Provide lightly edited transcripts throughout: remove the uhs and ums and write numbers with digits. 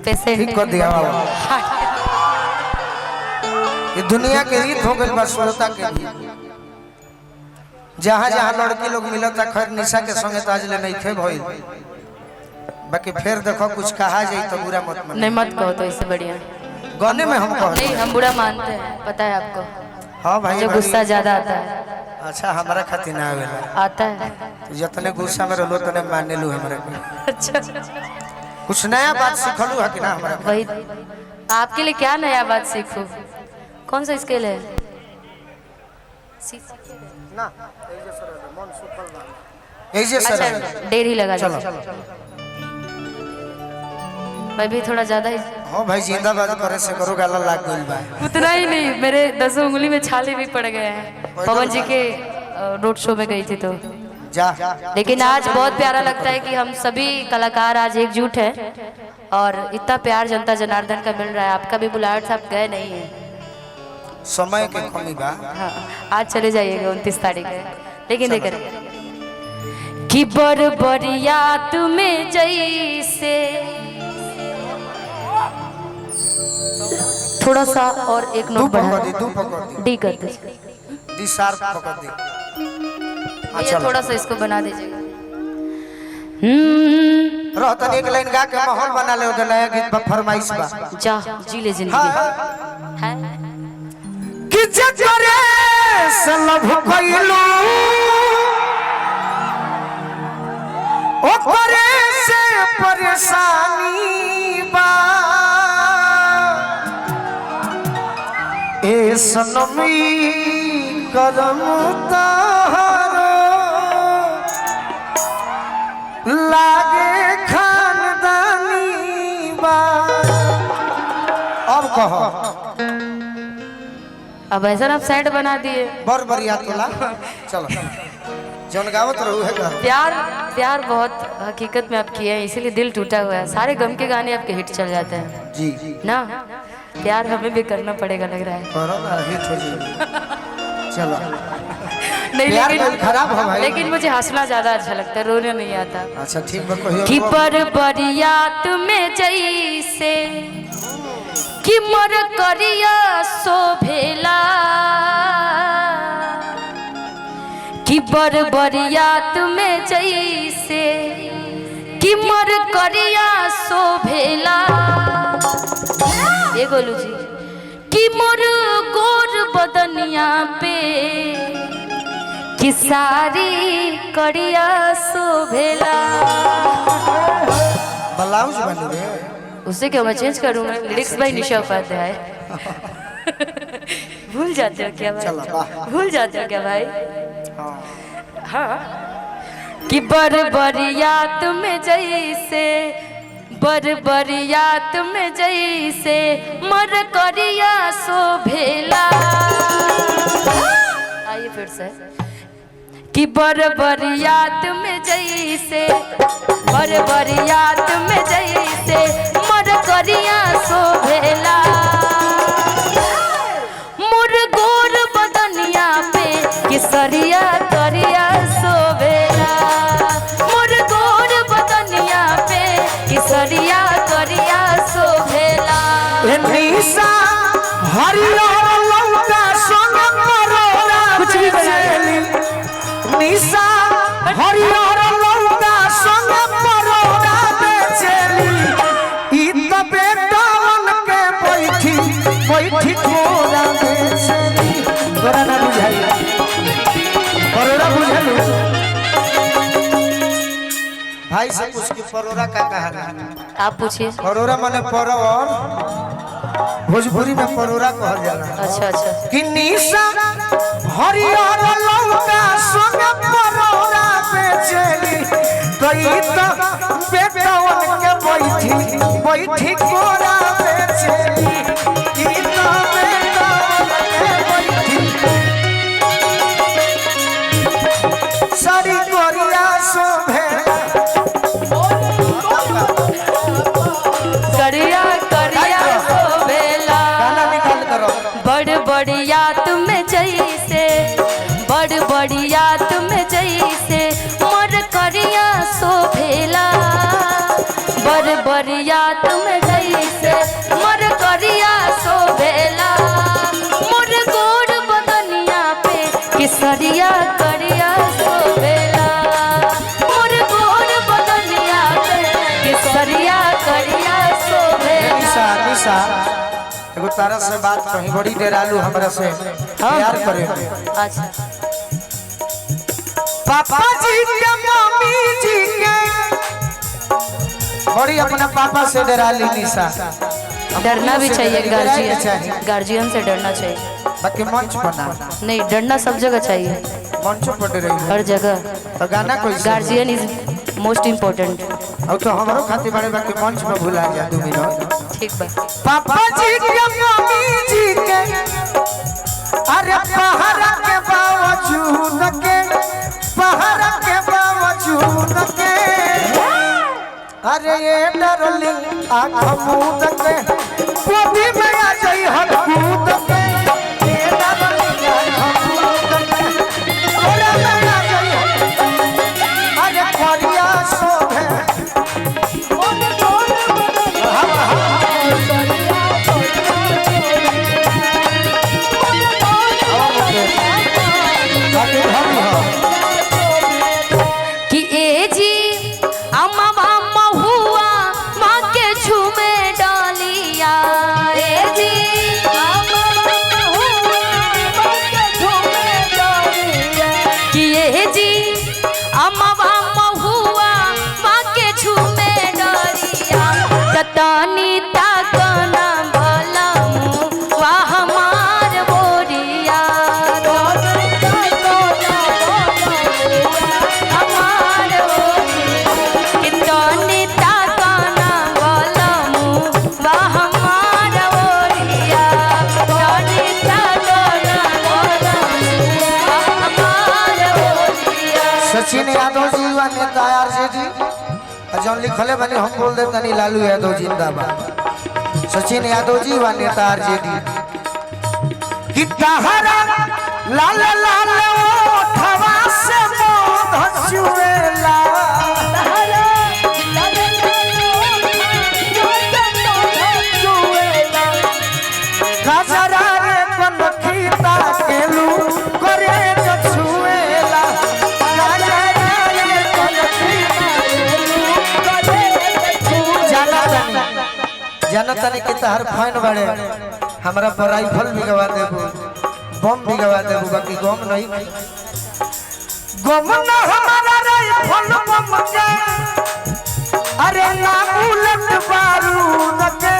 Patient ठीक कर दिया बाबा। ये दुनिया के रीत हो गई बस श्रोता के लिए। जहाँ जहाँ लड़की लोग मिलता खैर निशा के संगे तो आज ले नहीं थे भइल। बाकी फिर देखो कुछ कहा जाए तो बुरा मत मानो। नहीं मत कहो तो इससे बढ़िया गाने में हम कहो नहीं, हम बुरा मानते हैं, पता है आपको। हाँ भाई जो गुस्सा ज्यादा आता है। अच्छा हमारा खातिर ना आवेला आता है तो जितने गुस्सा में रहो तने माने लू हमरा के। अच्छा कुछ नया बात सिखलू है कि ना हमरा वही आपके लिए क्या नया बात सीखूं? कौन सा स्केल है? ना ऐसे सर अच्छा देर ही लगा चलो मैं भी थोड़ा ज्यादा ही हाँ भाई जिंदाबाद करे से करो गाला लाग गइल बा। उतना ही नहीं, मेरे 10 उंगली में छाले भी पड़ गए हैं। पवन जी के रोड शो में गई थी तो जा लेकिन आज बहुत प्यारा लगता है कि हम सभी कलाकार आज एकजुट हैं और इतना प्यार जनता जनार्दन का मिल रहा है। आपका भी बुलाहट साहब गए नहीं है। समय के कमी बा। हाँ आज चले जाइएगा 29 तारीख है। लेकिन देकर कि बरबरिया तुम्हें जैसे थोड़ा सा और एक नोट बढ़ा तू पकड़ दी डी कर दे दी शार्प पकड़ दी। भैया थोड़ा सा इसको बना दीजिएगा। रहतन एक लाइन गा के माहौल बना ले ओदे नया गीत फरमाइश बा। जा जी ले जिंदगी है कि जजरे सलभ कइलू ओ करे से परेशानी बा ए सनमी करम तारो लागे खानदानी बा। अब कहो अब ऐसा आप साइड बना दिए। बर बरिया तोला चलो जौन गावत रहू है घर। प्यार प्यार बहुत हकीकत में आप किए हैं, इसीलिए दिल टूटा हुआ है। सारे गम के गाने आपके हिट चल जाते हैं जी ना। प्यार हमें भी करना पड़ेगा लग रहा है। करो ना हिट हो जाएगी। चलो नहीं प्यार लेकिन कोई खराब हो भाई। लेकिन मुझे हंसना ज्यादा अच्छा लगता है, रोना नहीं आता। अच्छा ठीक बा कहियो कि बरबरिया तुम्हें जैसे कि मर करिया शोभेला कि बरबरिया तुम्हें जैसे कि मर करिया शोभेला। ये गोलू जी कि मोर गोर बदनिया पे कि सारी करिया शोभेला। ब्लाउज बन रे उससे क्या मैं चेंज करूंगा? लिरिक्स भाई निशा उपाध्याय भूल जाते हो क्या भाई? भूल जाते हो क्या भाई? हाँ कि बरबरिया तुम्हें जैसे बरबरिया तुम्हें जैसे मर करिया शोभेला। आइए फिर से कि बरबरिया तुम्हें जैसे बरबरिया तुम्हें जैसे मर करिया शोभेला। मोर गोर बदनिया पे किसरिया करिया शोभेला। मोर गोर बदनिया पे किसरिया करिया शोभेला। निशा हरियर लौका संग मरोरा कुछ भी बना बेचेली। निशा हरियर लौका संग मरोरा बेचेली। ई त बेटवन के बैठी बैठी कोरा बेचेली। तोरा ना बुझाई परोरा बुझलू भाई से कुछ की परोरा का कहा? आप पूछिए। परोरा माने परवर भोजपुरी में परोरा कहल जाला। अच्छा अच्छा कि निशा हरियर लौका संग परोरा बेचेली। कई तो बेटवन के बैठी बैठी कोरा बेचेली। ई तो बेटवन के बैठी सारी कोरिया शोभे करिया करिया शोभेला। गाना निकाल करो। बड़ बढ़िया तुम्हें जैसे बड़ बढ़िया तुम्हें जैसे मर करिया शोभेला। बड़ बढ़िया तुम में जैसे मर करिया सोभेला मोर गोड़ बदनिया पे केसरिया करिया सोभेला मोर गोड़ बदनिया पे केसरिया करिया सोभेला। निशा निशा एगो तारा से बात कहीं बड़ी देर आलू हमरा से प्यार करे। अच्छा पापा जी के मम्मी जी के बड़ी अपना पापा से डरा ली निशा। डरना भी चाहिए गार्जियन से डरना चाहिए बाकी मंच बना नहीं डरना सब जगह चाहिए मंच पर रही हर जगह तो गाना कोई गार्जियन इज मोस्ट इम्पोर्टेंट। अब तो हमारो खातिर बड़े बाकी मंच में भुला जा 2 मिनट। ठीक बा पापा जी के मम्मी जी के अरे पहरा के बावजूद के पहरा के बावजूद के अरे ये डरलिंग आँख मूंद के गोदी में आ जाई हर कूद के ये डरलिंग आँख मूंद के गोदी में आ जाई अरे करिया सोभे कि ए जी अम्मा बाम्मा हुआ माँ के झूमे डालिया ए जी अम्मा बाम्मा हुआ माँ के झूमे डालिया कि ए जी अम्मा बाम्मा हुआ माँ के झूमे डालिया ततानी ताकना भला मुआ हमार बोरिया सचिन यादव जी व नेता आरजेडी जौन लिखले बनी हम बोल देता नहीं लालू यादव जिंदाबाद। सचिन यादव जी व नेता आरजेडी कि तहरा लाल लाल ओठवा से मोध चुएला गजरा रे बनखीता केलू करे छुएला जनतन के तहर फैन बड़े हमरा पर राइफल भी गवा देबू बम भी गवा देबू बाकी गम नहीं गम ना हमारा राइफल बम के अरे ना बुलेट बारूद के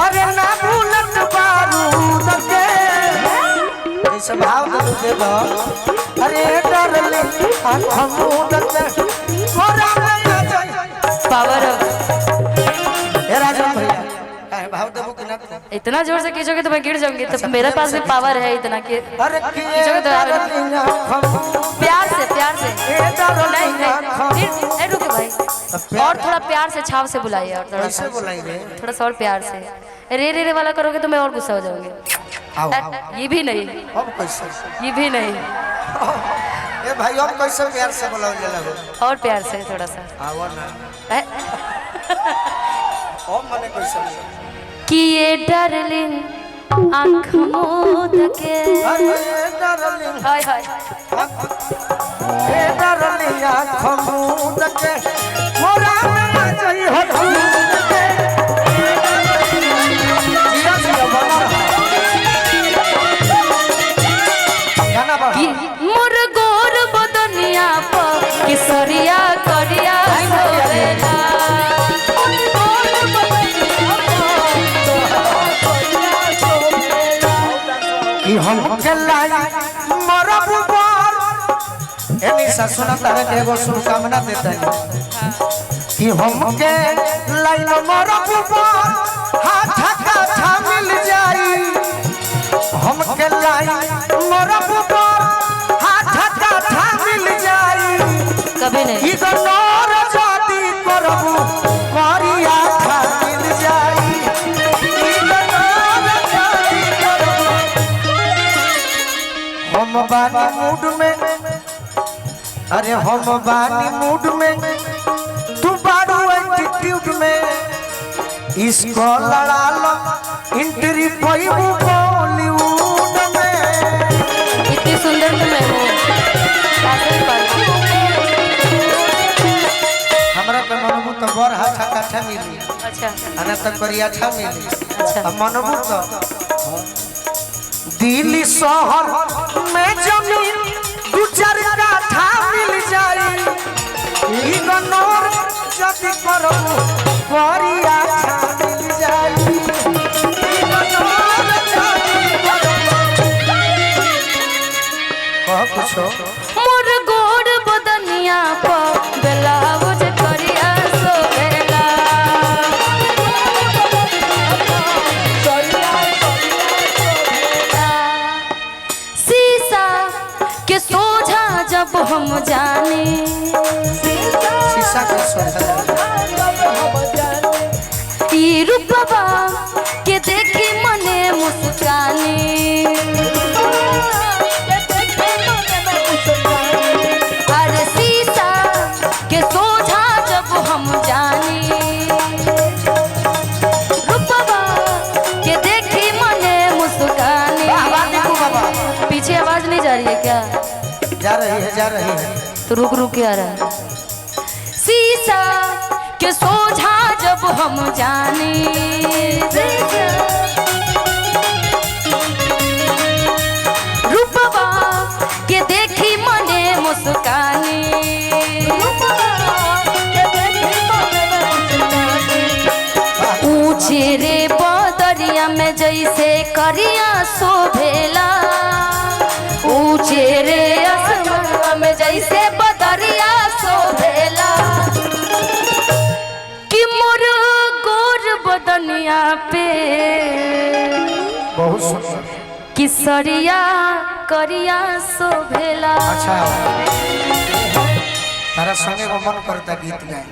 अरे ना बुलेट बारूद के ऐसे भाव दे दो अरे डरले आँख मूंद के कोरा में आ जाई पावर ए राजन भैया भाव देबू कि ना इतना जोर से खींचोगे तो मैं गिर जाऊंगी तो मेरे पास भी पावर है इतना कि अरे खींचोगे तो प्यार से नहीं नहीं रुके भाई और थोड़ा प्यार से छाव से बुलाइए और थोड़ा कैसे बुलाएंगे थोड़ा सा और प्यार से रे रे रे वाला करोगे तो मैं और गुस्सा हो जाऊंगी आओ ये भी नहीं अब कैसे ये भी नहीं ए भाई अब कैसे प्यार से बुलाओ जला और प्यार से थोड़ा सा आओ ना ए, ओ मने कैसे कि ये डार्लिंग आँख मूंद के अरे डरलिंग हाय हाय ए डरलिंग आँख मूंद के मोरा में आ जाई हो मूंद के जिया जिया बना गाना बा कि मोर गोर बदनिया पर केसरिया करिया सोवेला कि हम के लाई मरब पर एनी ससुना तारे के एगो शुभकामना देता है कि हम के लाई मरब पर हाथ का मिल जाई हम के लाई मरब पर हाथ का मिल जाई कभी नहीं ई तो नौर जाति करबू करिया खा मिल जाई ई तो नौर जाति करबू हम बानी मूड में अरे हम बानी मूड में तू बारू एटीट्यूड में इसको लड़ा लो इंट्री पैबू बॉलीवुड में। इतनी सुंदर तो मैं हूँ हमरा पे मनबू तो बड़ हाथा काठा मिली। अच्छा अना तो करिया अच्छा मिली। अच्छा अब मनबू तो दिल्ली शहर में जमीन 2-4 काठा मिल जाई। इग्नोर जदी करो करिया अच्छा मिल जाई। इग्नोर जदी करो कह कुछो मोर गोड़ बदनिया पर ब्लाउज करिया सोहेला। शीशा के सोझा जब हम जाने शीशा के सोझा ई रूपवा के देखी मने मुस्काने। अरे शीशा के सोझा जब हम जाने रूपवा के देखी मने मुस्काने। पीछे आवाज नहीं जा रही है क्या? जा रही है जा रही है। तो रुक रुक के आ रहा है। शीशा के सोझा जब हम जाने रूपवा के देखी मने मुस्काने। ऊंचे रे बदरिया में जैसे करिया शोभेला। ऊंचे रे आसमान में जैसे बदरिया शोभेला। कि मोर गोर बदनिया पे बहुत सुंदर किसरिया करिया शोभेला। अच्छा तारा संगे को मन करता गीत गाए।